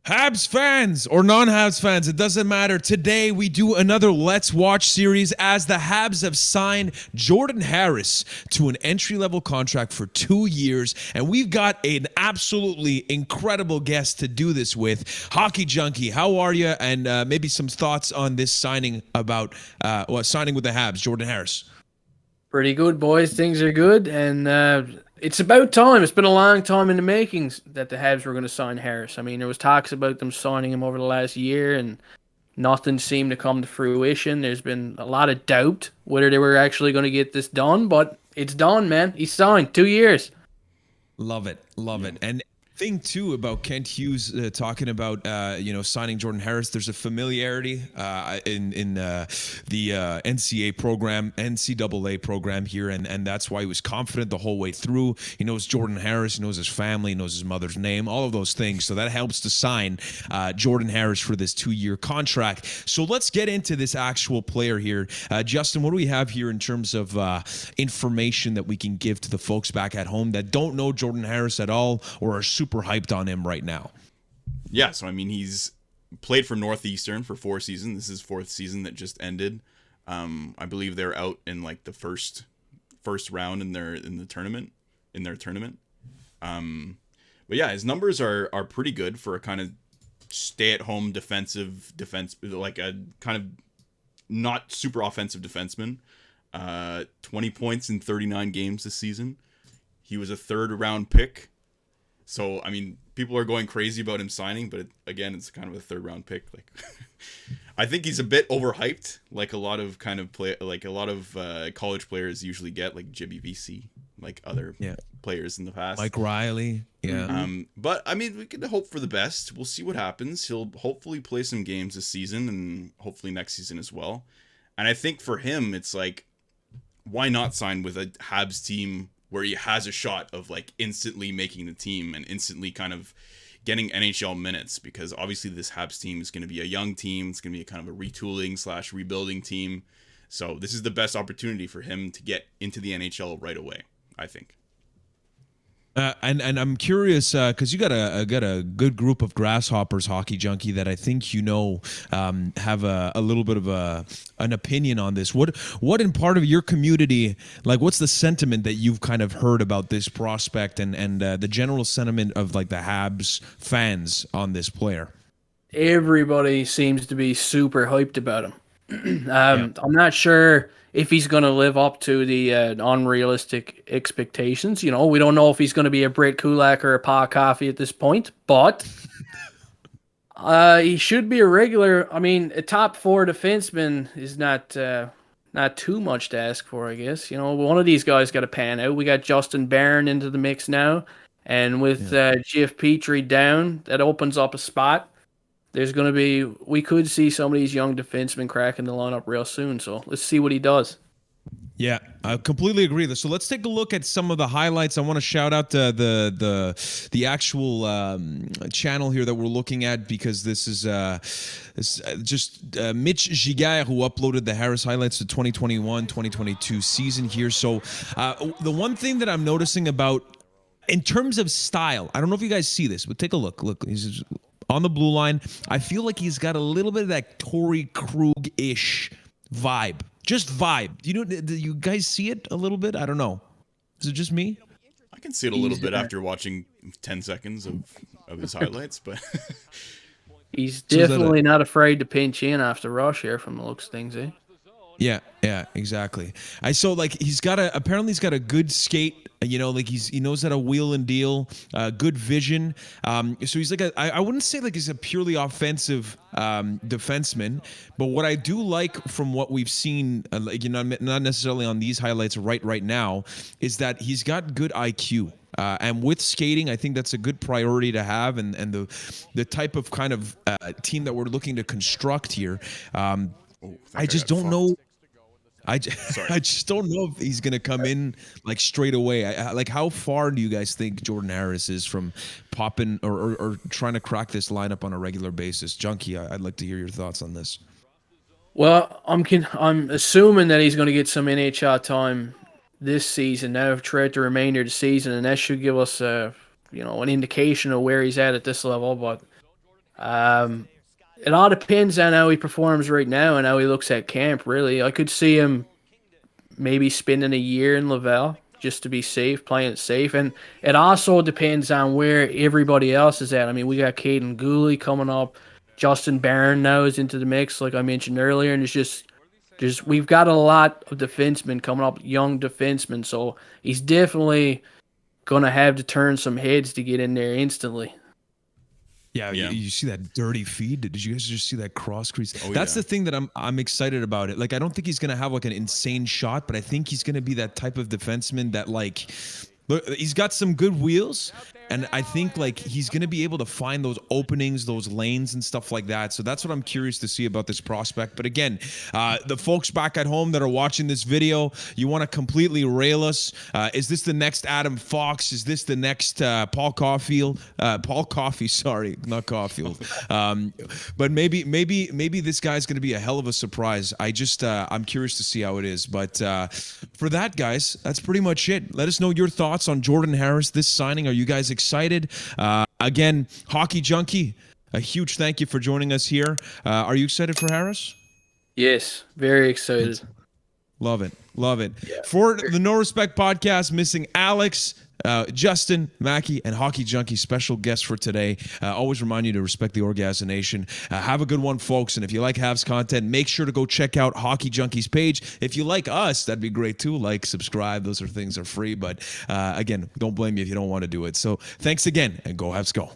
Habs fans or non-Habs fans, it doesn't matter. Today we do another Let's Watch series as the Habs have signed Jordan Harris to an entry-level contract for 2 years, and we've got an absolutely incredible guest to do this with. Hockey Junkie, how are you? And maybe some thoughts on this signing about signing with the Habs, Jordan Harris. Pretty good, boys. Things are good, and it's about time. It's been a long time in the makings that the Habs were going to sign Harris. I mean, there was talks about them signing him over the last year, and nothing seemed to come to fruition. There's been a lot of doubt whether they were actually going to get this done, but it's done, man. He's signed 2 years. Love it, love it. And thing too about Kent Hughes talking about signing Jordan Harris. There's a familiarity in the NCAA program here, and that's why he was confident the whole way through. He knows Jordan Harris, he knows his family, he knows his mother's name, all of those things. So that helps to sign Jordan Harris for this 2-year contract. So let's get into this actual player here, Justin. What do we have here in terms of information that we can give to the folks back at home that don't know Jordan Harris at all or are super hyped on him right now? Yeah, so I mean, he's played for Northeastern for 4 seasons. This is 4th season that just ended. I believe they're out in like the first round in their tournament. But yeah, his numbers are pretty good for a kind of stay-at-home defense, like a kind of not super offensive defenseman. 20 points in 39 games this season. He was a 3rd round pick. So, I mean, people are going crazy about him signing, but again, it's kind of a 3rd round pick. Like, I think he's a bit overhyped, like a lot of college players usually get, like Jimmy VC, like other players in the past. Mike Riley, yeah. But I mean, we can hope for the best. We'll see what happens. He'll hopefully play some games this season and hopefully next season as well. And I think for him, it's like, why not sign with a Habs team where he has a shot of like instantly making the team and instantly kind of getting NHL minutes, because obviously this Habs team is going to be a young team. It's going to be a kind of a retooling / rebuilding team. So this is the best opportunity for him to get into the NHL right away, I think. And I'm curious because you got a good group of grasshoppers, Hockey Junkie, that I think have a little bit of an opinion on this. What in part of your community, like what's the sentiment that you've kind of heard about this prospect and the general sentiment of like the Habs fans on this player? Everybody seems to be super hyped about him. I'm not sure if he's going to live up to the unrealistic expectations. You know, we don't know if he's going to be a Brett Kulak or a Pa Coffee at this point, but he should be a regular. I mean, a top 4 defenseman is not too much to ask for, I guess. You know, one of these guys got to pan out. We got Justin Barron into the mix now, and with Jeff Petrie down, that opens up a spot. We could see some of these young defensemen cracking the lineup real soon. So let's see what he does. Yeah, I completely agree. So let's take a look at some of the highlights. I want to shout out the actual channel here that we're looking at, because this is just Mitch Giguère, who uploaded the Harris highlights to 2021-2022 season here. So the one thing that I'm noticing about in terms of style, I don't know if you guys see this, but take a look. Look, he's on the blue line. I feel like he's got a little bit of that Torrey Krug-ish vibe. Just vibe. Do you guys see it a little bit? I don't know. Is it just me? I can see it a little bit after watching 10 seconds of his highlights, but he's definitely not afraid to pinch in after rush here from the looks of things, eh? Yeah, exactly. Apparently he's got a good skate. You know, like he knows how to wheel and deal, good vision. So he's like I wouldn't say like he's a purely offensive defenseman, but what I do like from what we've seen, not necessarily on these highlights right now, is that he's got good IQ. And with skating, I think that's a good priority to have, and the type of kind of team that we're looking to construct here. I just don't know. I just don't know if he's going to come in like straight away. Like, how far do you guys think Jordan Harris is from popping or trying to crack this lineup on a regular basis? Junkie, I'd like to hear your thoughts on this. Well, I'm assuming that he's going to get some NHL time this season now throughout the remainder of the season, and that should give us an indication of where he's at this level. But It all depends on how he performs right now and how he looks at camp. Really, I could see him maybe spending a year in Laval just to be safe, playing it safe. And it also depends on where everybody else is at. I mean, we got Caden Gooley coming up. Justin Barron now is into the mix, like I mentioned earlier. And it's just we've got a lot of defensemen coming up, young defensemen. So he's definitely going to have to turn some heads to get in there instantly. Yeah, Yeah. You see that dirty feed? Did you guys just see that cross crease? Oh, That's yeah. the thing that I'm excited about it. Like, I don't think he's gonna have like an insane shot, but I think he's gonna be that type of defenseman that like, look, he's got some good wheels, and I think like he's gonna be able to find those openings, those lanes, and stuff like that. So that's what I'm curious to see about this prospect. But again, the folks back at home that are watching this video, you want to completely rail us. Is this the next Adam Fox? Is this the next Paul Caulfield? Paul Coffey, sorry, not Caulfield. But maybe this guy's going to be a hell of a surprise. I'm curious to see how it is. But for that, guys, that's pretty much it. Let us know your thoughts on Jordan Harris, this signing. Are you guys excited? Again, Hockey Junkie, a huge thank you for joining us here. Are you excited for Harris? Yes, very excited. Love it. Love it. Yeah. For the No Respect podcast, missing Alex, Justin, Mackie, and Hockey Junkie, special guest for today. Always remind you to respect the Orgasm Nation. Have a good one, folks. And if you like Habs content, make sure to go check out Hockey Junkie's page. If you like us, that'd be great too. Like, subscribe. Those things are free. But again, don't blame me if you don't want to do it. So thanks again, and go Habs go.